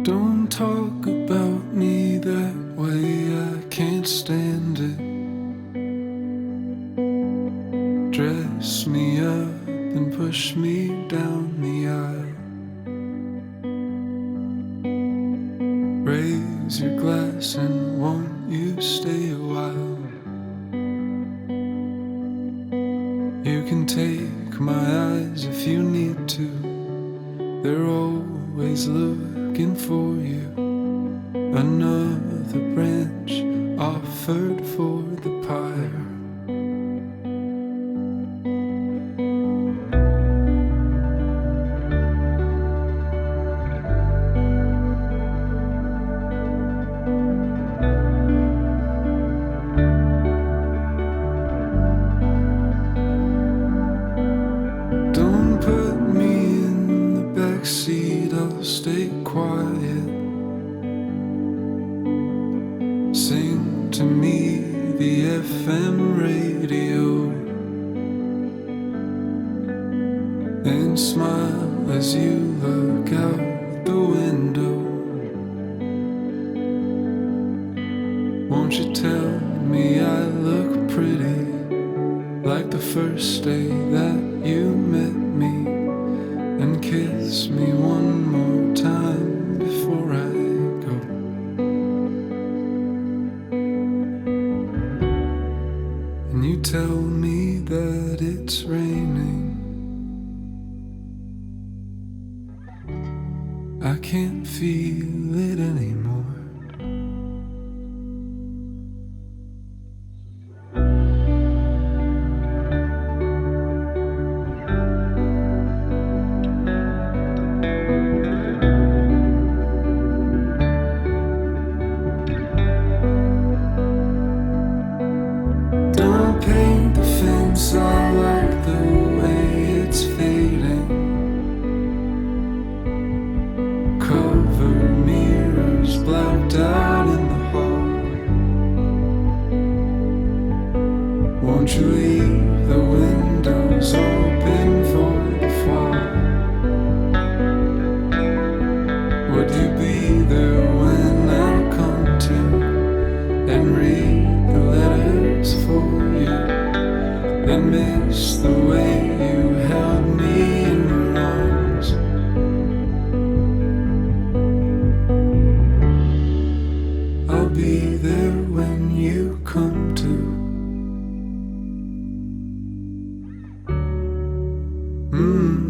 Don't talk about me that way, I can't stand it. Dress me up and push me down the aisle. Raise your glass and won't you stay a while? You can take my eyes if you need to. They're always looking for you. Another branch offered for the pyre. Stay quiet. Sing to me the FM radio and smile as you look out the window. Won't you tell me I look pretty, like the first day that you met me? And kiss me one more time before I go. And you tell me that it's raining. I can't feel it anymore. I like the way it's fading. Covered mirrors blacked out in the hall. Won't you leave the windows open for the fall? Would you be there when I come to and read the letters for you? And miss the way you held me in your arms. I'll be there when you come to. Mm-hmm.